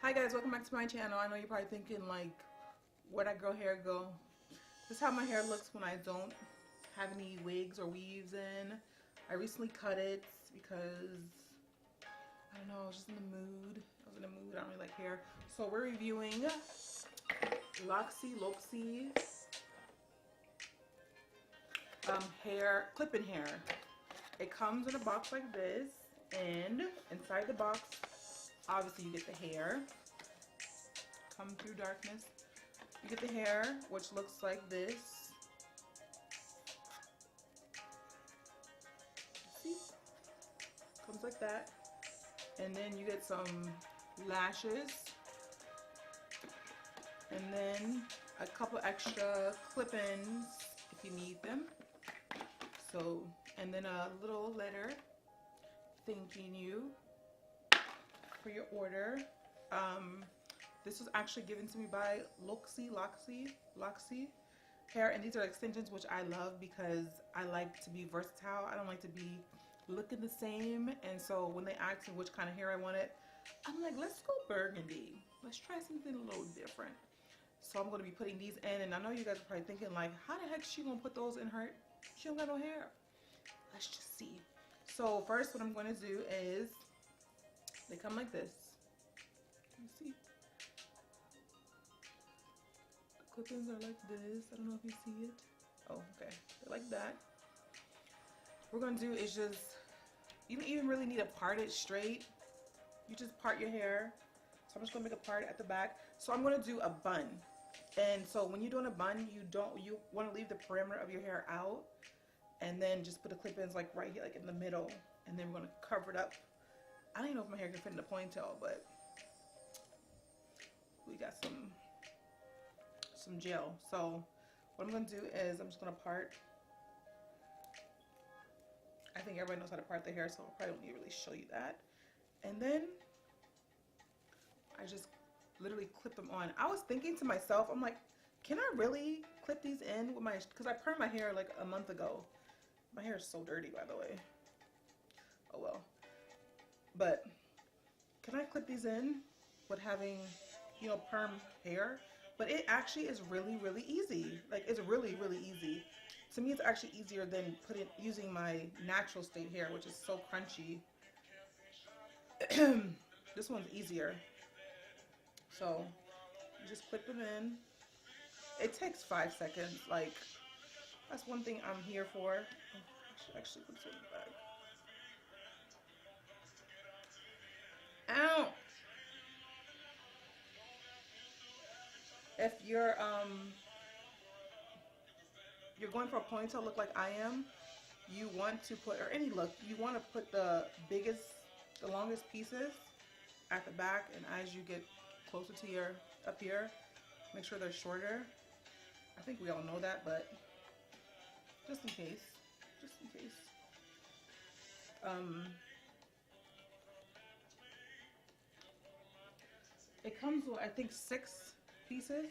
Hi guys, welcome back to my channel. I know you're probably thinking like, where'd that girl hair go? This is how my hair looks when I don't have any wigs or weaves in. I recently cut it because, I don't know, I was just in the mood. I was in the mood, I don't really like hair. So we're reviewing Loxxy hair, clip-in hair. It comes in a box like this, and inside the box, obviously you get the hair. Come through darkness. You get the hair, which looks like this. See? Comes like that. And then you get some lashes. And then a couple extra clip-ins if you need them. So, and then a little letter thanking you for your order. This was actually given to me by Loxxy hair, and these are extensions which I love because I like to be versatile. I don't like to be looking the same, and so when they asked me which kind of hair I wanted, I'm like, let's go burgundy. Let's try something a little different. So I'm going to be putting these in, and I know you guys are probably thinking like, how the heck is she going to put those in her? She don't got no hair. Let's just see. So first what I'm going to do is, they come like this. You see? The clip-ins are like this. I don't know if you see it. Oh, okay. They're like that. What we're going to do is just, you don't even really need to part it straight. You just part your hair. So I'm just going to make a part at the back. So I'm going to do a bun. And so when you're doing a bun, you want to leave the perimeter of your hair out. And then just put the clip-ins like right here, like in the middle. And then we're going to cover it up. I don't even know if my hair can fit in the ponytail, but we got some gel. So what I'm going to do is I'm just going to part. I think everybody knows how to part their hair, so I probably don't need to really show you that. And then I just literally clip them on. I was thinking to myself, I'm like, can I really clip these in with my, because I permed my hair like a month ago. My hair is so dirty, by the way. Oh well. But can I clip these in with having, you know, perm hair? But it actually is really, really easy. Like, it's really, really easy. To me, it's actually easier than using my natural state hair, which is so crunchy. This one's easier. So, you just clip them in. It takes 5 seconds. Like, that's one thing I'm here for. Oh, I should actually put this in the bag. Ow! If you're going for a ponytail look like I am, you want to put, or any look, you want to put the longest pieces at the back, and as you get closer to your, up here, make sure they're shorter. I think we all know that, but just in case. It comes with, I think, 6 pieces.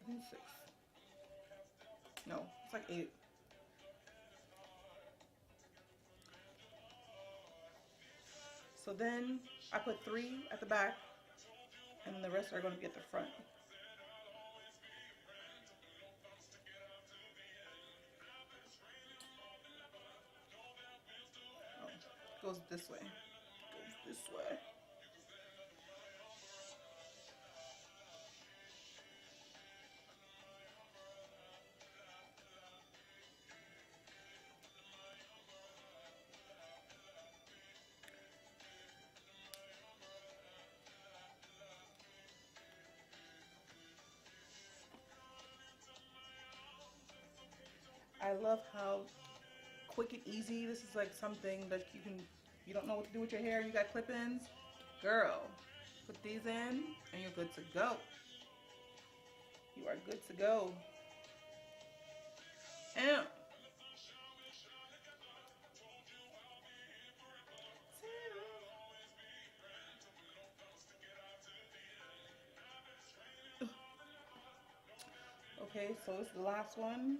I think 6. No, it's like 8. So then I put 3 at the back, and the rest are going to be at the front. Oh, it goes this way. It goes this way. I love how quick and easy. This is like something that you don't know what to do with your hair. You got clip-ins. Girl, put these in and you're good to go. You are good to go. And okay, so it's the last one.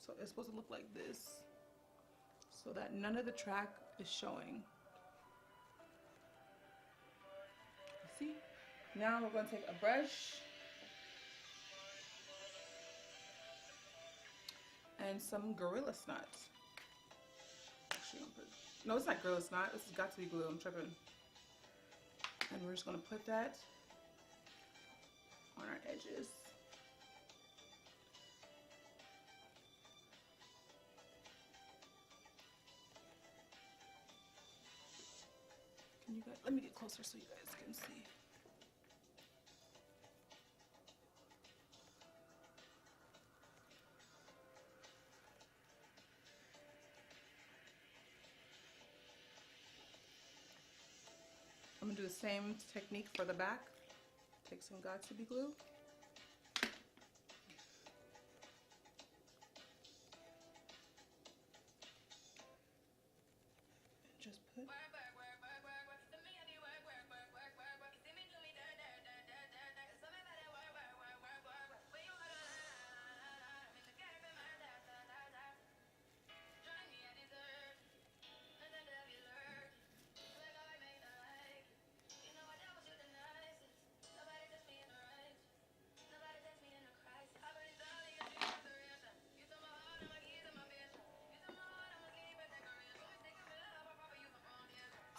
So it's supposed to look like this. so that none of the track is showing. See? Now we're going to take a brush and some Gorilla Snot. Actually, no, it's not Gorilla Snot. This has got to be glue. I'm tripping. And we're just going to put that on our edges. Can you guys, let me get closer so you guys can see. I'm gonna do the same technique for the back. Take some Got2b glue. Just put.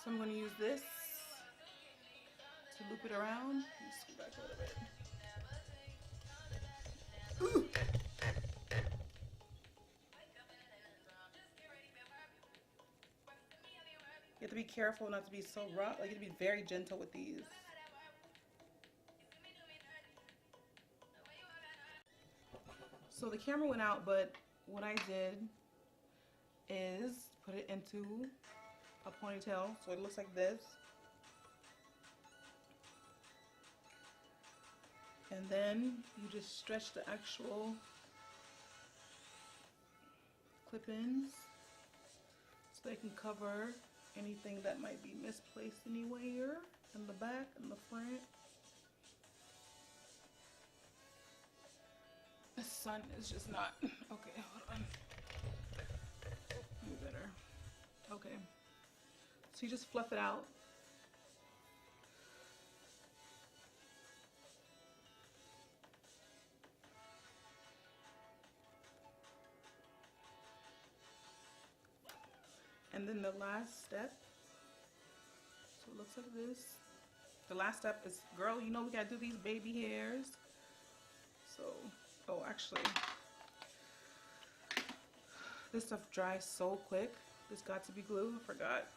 So I'm going to use this to loop it around. Let me scoot back a little bit. Ooh. You have to be careful not to be so rough. Like, you have to be very gentle with these. So the camera went out, but what I did is put it into a ponytail, so it looks like this. And then you just stretch the actual clip-ins so they can cover anything that might be misplaced anywhere in the back and the front. The sun is just not okay. Hold on. Maybe better. Okay. So you just fluff it out. And then the last step, so it looks like this. The last step is, girl, you know we gotta do these baby hairs. So, oh, actually, this stuff dries so quick. This Got2b glue, I forgot.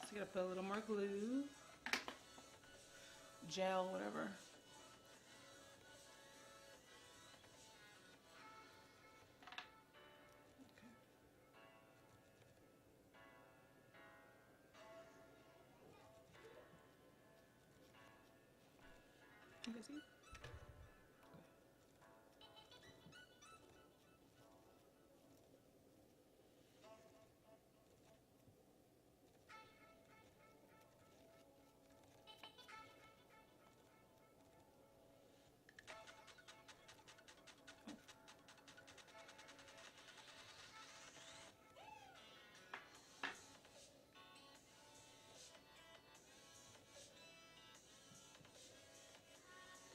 So you gotta put a little more glue, gel, whatever. Okay. You guys see?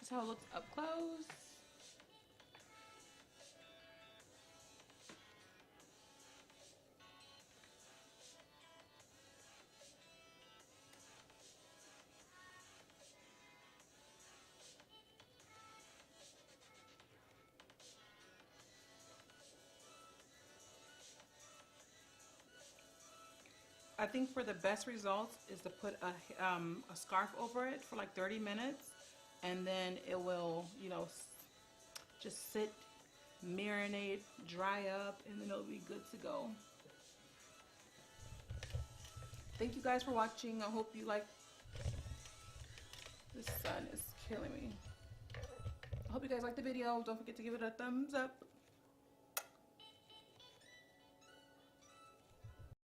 That's how it looks up close. I think for the best results is to put a scarf over it for like 30 minutes, and then it will, you know, just sit, marinate, dry up, and then it'll be good to go. Thank you guys for watching. I hope you like. This sun is killing me. I hope you guys like the video. Don't forget to give it a thumbs up.